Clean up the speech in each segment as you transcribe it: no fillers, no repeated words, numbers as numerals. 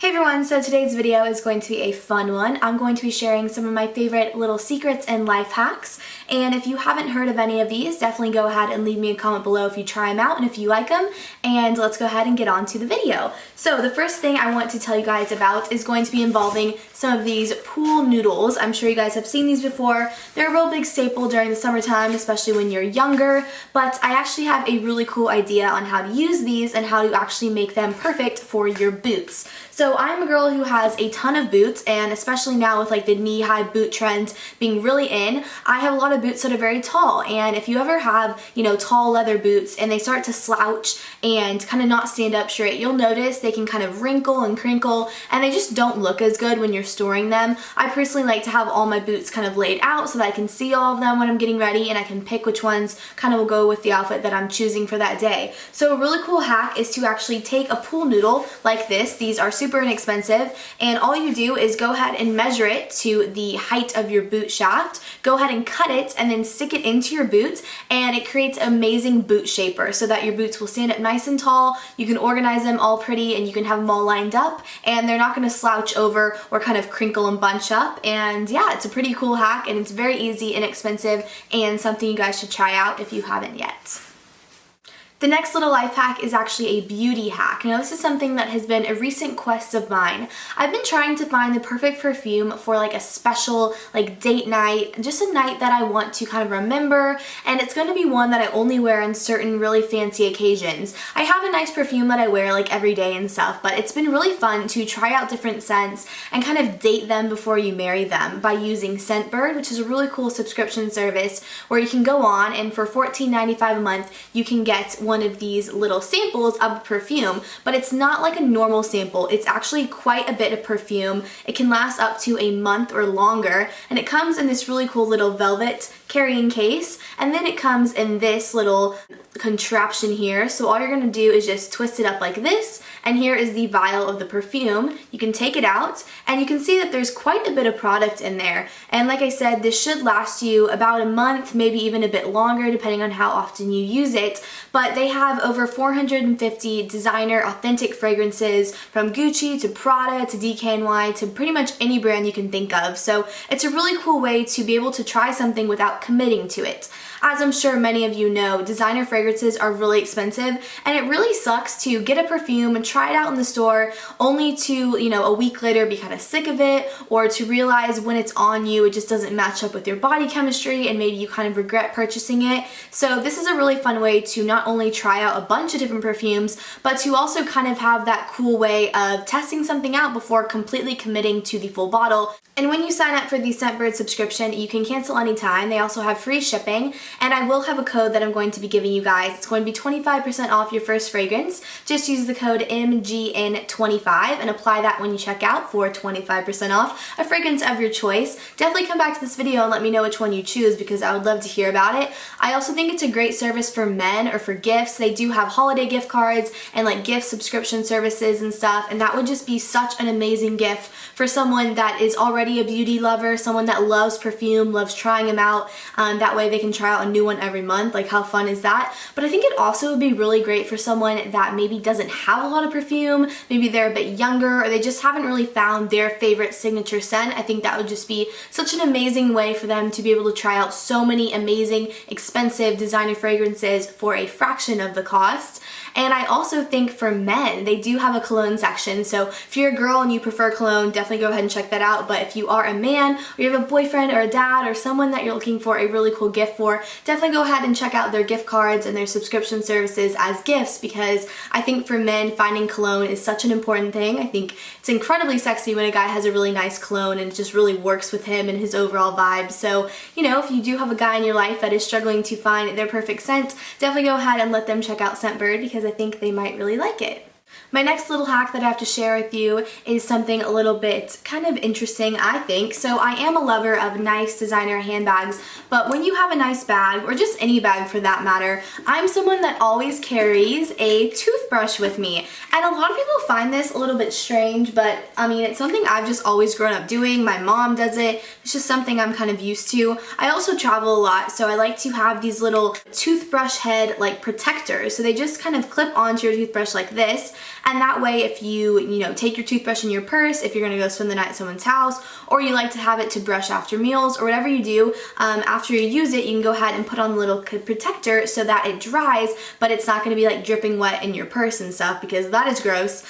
Hey everyone, so today's video is going to be a fun one. I'm going to be sharing some of my favorite little secrets and life hacks. And if you haven't heard of any of these, definitely go ahead and leave me a comment below if you try them out and if you like them. And let's go ahead and get on to the video. So the first thing I want to tell you guys about is going to be involving some of these pool noodles. I'm sure you guys have seen these before. They're a real big staple during the summertime, especially when you're younger. But I actually have a really cool idea on how to use these and how to actually make them perfect for your boots. So I'm a girl who has a ton of boots, and especially now with like the knee-high boot trend being really in, I have a lot of boots that are very tall. And if you ever have, tall leather boots and they start to slouch and kind of not stand up straight, you'll notice they can kind of wrinkle and crinkle and they just don't look as good when you're storing them. I personally like to have all my boots kind of laid out so that I can see all of them when I'm getting ready and I can pick which ones kind of will go with the outfit that I'm choosing for that day. So a really cool hack is to actually take a pool noodle like this. These are super inexpensive, and all you do is go ahead and measure it to the height of your boot shaft, go ahead and cut it and then stick it into your boot, and it creates an amazing boot shaper so that your boots will stand up nice and tall. You can organize them all pretty and you can have them all lined up and they're not going to slouch over or kind of crinkle and bunch up. And yeah, it's a pretty cool hack and it's very easy, inexpensive, and something you guys should try out if you haven't yet. The next little life hack is actually a beauty hack. Now this is something that has been a recent quest of mine. I've been trying to find the perfect perfume for like a special like date night, just a night that I want to kind of remember, and it's going to be one that I only wear on certain really fancy occasions. I have a nice perfume that I wear like every day and stuff, but it's been really fun to try out different scents and kind of date them before you marry them by using Scentbird, which is a really cool subscription service where you can go on and for $14.95 a month you can get one of these little samples of perfume, but it's not like a normal sample. It's actually quite a bit of perfume. It can last up to a month or longer, and it comes in this really cool little velvet carrying case, and then it comes in this little contraption here. So all you're gonna do is just twist it up like this, and here is the vial of the perfume. You can take it out and you can see that there's quite a bit of product in there, and like I said, this should last you about a month, maybe even a bit longer depending on how often you use it. But they have over 450 designer authentic fragrances from Gucci to Prada to DKNY to pretty much any brand you can think of. So it's a really cool way to be able to try something without committing to it. As I'm sure many of you know, designer fragrances are really expensive, and it really sucks to get a perfume and try it out in the store only to, a week later be kind of sick of it, or to realize when it's on you it just doesn't match up with your body chemistry and maybe you kind of regret purchasing it. So this is a really fun way to not only try out a bunch of different perfumes, but to also kind of have that cool way of testing something out before completely committing to the full bottle. And when you sign up for the Scentbird subscription, you can cancel anytime. They also have free shipping, and I will have a code that I'm going to be giving you guys. It's going to be 25% off your first fragrance. Just use the code MGN25 and apply that when you check out for 25% off a fragrance of your choice. Definitely come back to this video and let me know which one you choose because I would love to hear about it. I also think it's a great service for men or for gifts. They do have holiday gift cards and like gift subscription services and stuff, and that would just be such an amazing gift for someone that is already a beauty lover, someone that loves perfume, loves trying them out. That way they can try out a new one every month. Like, how fun is that? But I think it also would be really great for someone that maybe doesn't have a lot of perfume, maybe they're a bit younger, or they just haven't really found their favorite signature scent. I think that would just be such an amazing way for them to be able to try out so many amazing, expensive designer fragrances for a fraction of the cost. And I also think for men, they do have a cologne section. So if you're a girl and you prefer cologne, definitely go ahead and check that out. But if you are a man, or you have a boyfriend or a dad or someone that you're looking for a really cool gift for, definitely go ahead and check out their gift cards and their subscription services as gifts, because I think for men, finding cologne is such an important thing. I think it's incredibly sexy when a guy has a really nice cologne and it just really works with him and his overall vibe. So, if you do have a guy in your life that is struggling to find their perfect scent, definitely go ahead and let them check out Scentbird because I think they might really like it. My next little hack that I have to share with you is something a little bit kind of interesting, I think. So I am a lover of nice designer handbags, but when you have a nice bag, or just any bag for that matter, I'm someone that always carries a toothbrush with me. And a lot of people find this a little bit strange, but I mean, it's something I've just always grown up doing. My mom does it. It's just something I'm kind of used to. I also travel a lot, so I like to have these little toothbrush head like protectors. So they just kind of clip onto your toothbrush like this, And that way, if you know, take your toothbrush in your purse, if you're gonna go spend the night at someone's house, or you like to have it to brush after meals, or whatever you do, after you use it, you can go ahead and put on the little protector so that it dries, but it's not gonna be like dripping wet in your purse and stuff, because that is gross.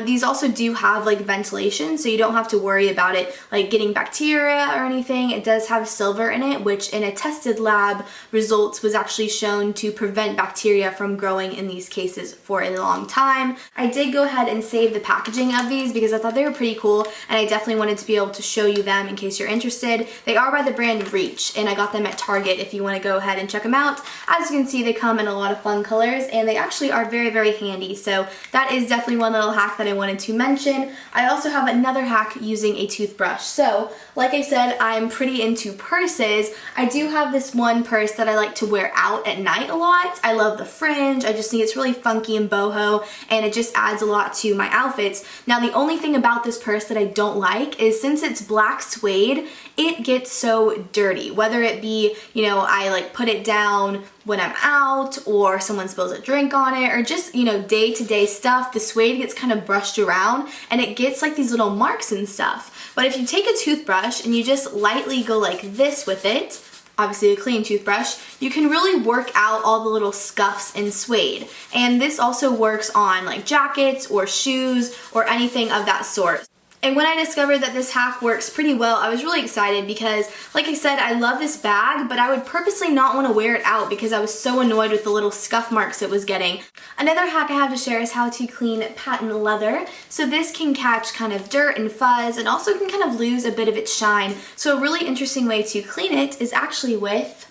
These also do have like ventilation, so you don't have to worry about it like getting bacteria or anything. It does have silver in it, which in a tested lab results was actually shown to prevent bacteria from growing in these cases for a long time. I did go ahead and save the packaging of these because I thought they were pretty cool, and I definitely wanted to be able to show you them in case you're interested. They are by the brand Reach, and I got them at Target if you want to go ahead and check them out. As you can see, they come in a lot of fun colors, and they actually are very, very handy. So that is definitely one little hack that I wanted to mention. I also have another hack using a toothbrush. So like I said, I'm pretty into purses. I do have this one purse that I like to wear out at night a lot. I love the fringe. I just think it's really funky and boho, and it just adds a lot to my outfits. Now, the only thing about this purse that I don't like is since it's black suede, it gets so dirty. Whether it be, you know, I like put it down when I'm out, or someone spills a drink on it, or just, you know, day-to-day stuff, the suede gets kind of brushed around and it gets like these little marks and stuff. But if you take a toothbrush and you just lightly go like this with it, obviously a clean toothbrush, you can really work out all the little scuffs in suede. And this also works on like jackets or shoes or anything of that sort. And when I discovered that this hack works pretty well, I was really excited because, like I said, I love this bag, but I would purposely not want to wear it out because I was so annoyed with the little scuff marks it was getting. Another hack I have to share is how to clean patent leather. So this can catch kind of dirt and fuzz, and also can kind of lose a bit of its shine. So a really interesting way to clean it is actually with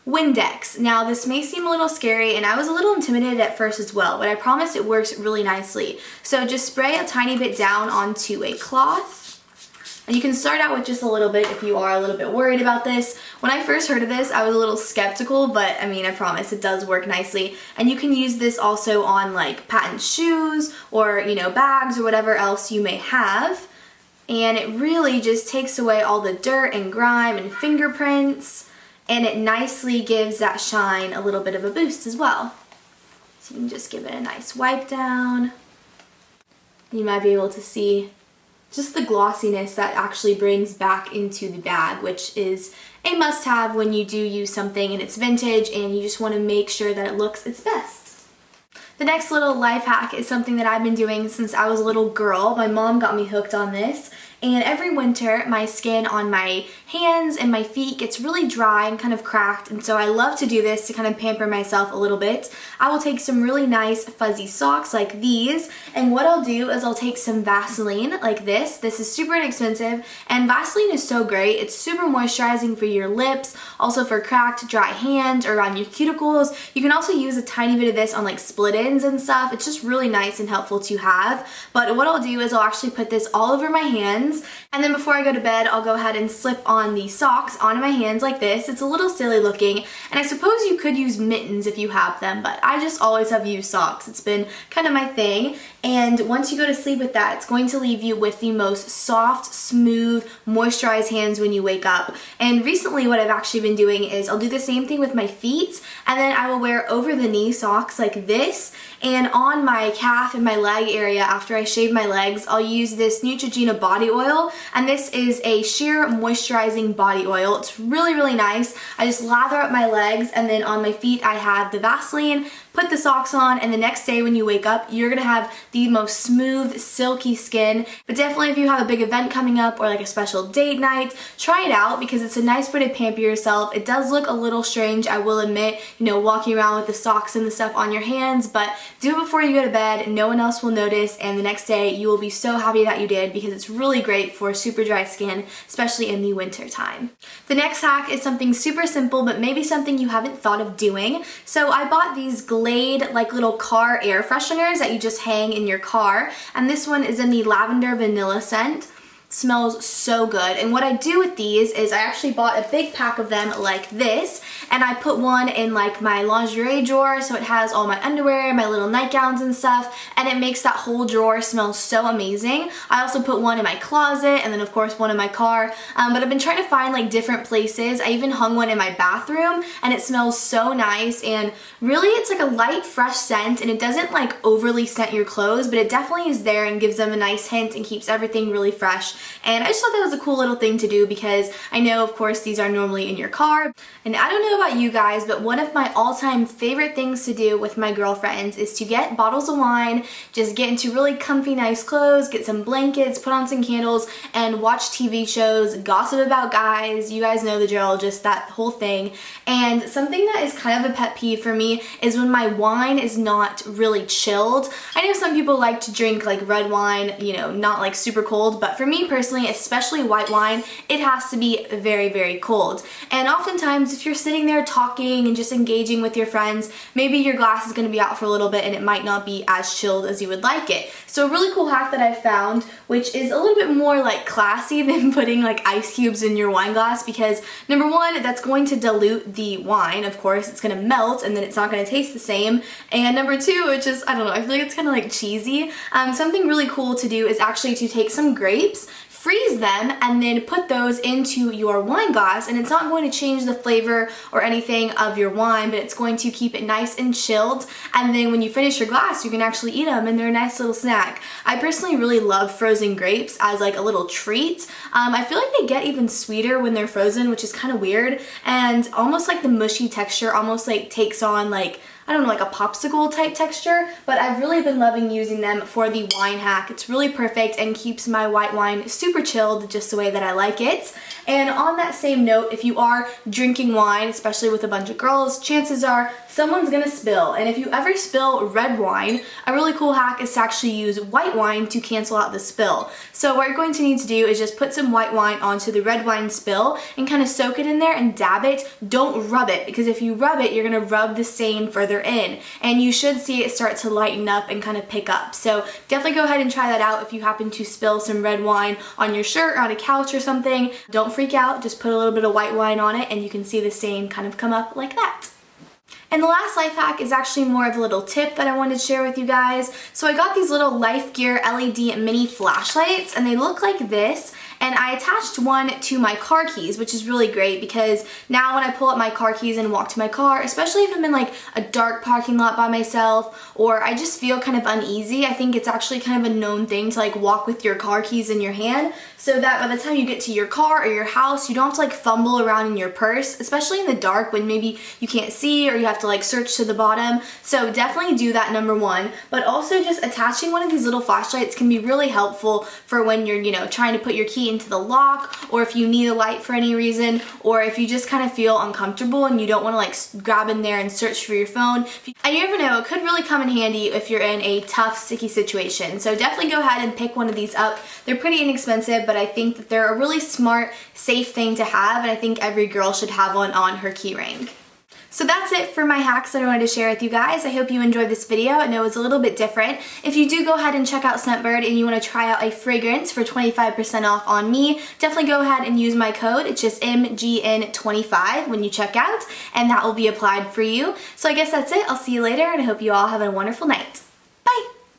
Windex. Now, this may seem a little scary, and I was a little intimidated at first as well, but I promise it works really nicely. So just spray a tiny bit down onto a cloth. And you can start out with just a little bit if you are a little bit worried about this. When I first heard of this, I was a little skeptical, but I mean, I promise it does work nicely. And you can use this also on like patent shoes or, you know, bags or whatever else you may have. And it really just takes away all the dirt and grime and fingerprints. And it nicely gives that shine a little bit of a boost as well. So you can just give it a nice wipe down. You might be able to see just the glossiness that actually brings back into the bag, which is a must-have when you do use something and it's vintage and you just want to make sure that it looks its best. The next little life hack is something that I've been doing since I was a little girl. My mom got me hooked on this. And every winter, my skin on my hands and my feet gets really dry and kind of cracked, and so I love to do this to kind of pamper myself a little bit. I will take some really nice fuzzy socks like these, and what I'll do is I'll take some Vaseline like this. This is super inexpensive, and Vaseline is so great. It's super moisturizing for your lips, also for cracked, dry hands or on your cuticles. You can also use a tiny bit of this on like split ends and stuff. It's just really nice and helpful to have. But what I'll do is I'll actually put this all over my hands, and then before I go to bed, I'll go ahead and slip on the socks onto my hands like this. It's a little silly looking, and I suppose you could use mittens if you have them, but I just always have used socks. It's been kind of my thing. And once you go to sleep with that, it's going to leave you with the most soft, smooth, moisturized hands when you wake up. And recently what I've actually been doing is I'll do the same thing with my feet, and then I will wear over the knee socks like this, and on my calf and my leg area after I shave my legs, I'll use this Neutrogena body oil, and this is a sheer moisturizing body oil. It's really, really nice. I just lather up my legs, and then on my feet I have the Vaseline, put the socks on, and the next day when you wake up, you're gonna have the most smooth, silky skin. But definitely if you have a big event coming up or like a special date night, try it out because it's a nice way to pamper yourself. It does look a little strange, I will admit, you know, walking around with the socks and the stuff on your hands, but do it before you go to bed. No one else will notice, and the next day you will be so happy that you did because it's really great for super dry skin, especially in the winter time. The next hack is something super simple, but maybe something you haven't thought of doing. So I bought these Glade like little car air fresheners that you just hang in your car, and this one is in the lavender vanilla scent. Smells so good. And what I do with these is I actually bought a big pack of them like this, and I put one in like my lingerie drawer, so it has all my underwear, my little nightgowns and stuff, and it makes that whole drawer smell so amazing. I also put one in my closet, and then of course one in my car, but I've been trying to find like different places. I even hung one in my bathroom, and it smells so nice, and really it's like a light fresh scent, and it doesn't like overly scent your clothes, but it definitely is there and gives them a nice hint and keeps everything really fresh. And I just thought that was a cool little thing to do, because I know of course these are normally in your car. And I don't know about you guys, but one of my all-time favorite things to do with my girlfriends is to get bottles of wine, just get into really comfy nice clothes, get some blankets, put on some candles, and watch TV shows, gossip about guys. You guys know the drill, just that whole thing. And something that is kind of a pet peeve for me is when my wine is not really chilled. I know some people like to drink like red wine, you know, not like super cold, but for me personally, especially white wine, it has to be very, very cold. And oftentimes if you're sitting there talking and just engaging with your friends, maybe your glass is going to be out for a little bit and it might not be as chilled as you would like it. So a really cool hack that I found, which is a little bit more like classy than putting like ice cubes in your wine glass, because number one, that's going to dilute the wine, of course, it's going to melt and then it's not going to taste the same. And number two, which is, I don't know, I feel like it's kind of like cheesy, something really cool to do is actually to take some grapes, freeze them, and then put those into your wine glass, and it's not going to change the flavor or anything of your wine, but it's going to keep it nice and chilled, and then when you finish your glass you can actually eat them and they're a nice little snack. I personally really love frozen grapes as like a little treat. I feel like they get even sweeter when they're frozen, which is kind of weird, and almost like the mushy texture almost like takes on like, I don't know, like a popsicle type texture, but I've really been loving using them for the wine hack. It's really perfect and keeps my white wine super chilled just the way that I like it. And on that same note, if you are drinking wine, especially with a bunch of girls, chances are someone's gonna spill. And if you ever spill red wine, a really cool hack is to actually use white wine to cancel out the spill. So what you're going to need to do is just put some white wine onto the red wine spill and kind of soak it in there and dab it. Don't rub it, because if you rub it, you're gonna rub the stain further in, and you should see it start to lighten up and kind of pick up. So definitely go ahead and try that out if you happen to spill some red wine on your shirt or on a couch or something. Don't freak out, just put a little bit of white wine on it and you can see the stain kind of come up like that. And the last life hack is actually more of a little tip that I wanted to share with you guys. So I got these little Life Gear LED mini flashlights, and they look like this. And I attached one to my car keys, which is really great because now when I pull up my car keys and walk to my car, especially if I'm in like a dark parking lot by myself, or I just feel kind of uneasy, I think it's actually kind of a known thing to like walk with your car keys in your hand, so that by the time you get to your car or your house, you don't have to like fumble around in your purse, especially in the dark when maybe you can't see or you have to like search to the bottom. So definitely do that, number one. But also just attaching one of these little flashlights can be really helpful for when you're, you know, trying to put your key into the lock, or if you need a light for any reason, or if you just kind of feel uncomfortable and you don't want to like grab in there and search for your phone. And you never know, it could really come in handy if you're in a tough, sticky situation. So definitely go ahead and pick one of these up. They're pretty inexpensive, but I think that they're a really smart, safe thing to have, and I think every girl should have one on her key ring. So that's it for my hacks that I wanted to share with you guys. I hope you enjoyed this video. I know it was a little bit different. If you do go ahead and check out Scentbird and you want to try out a fragrance for 25% off on me, definitely go ahead and use my code. It's just MGN25 when you check out, and that will be applied for you. So I guess that's it. I'll see you later, and I hope you all have a wonderful night.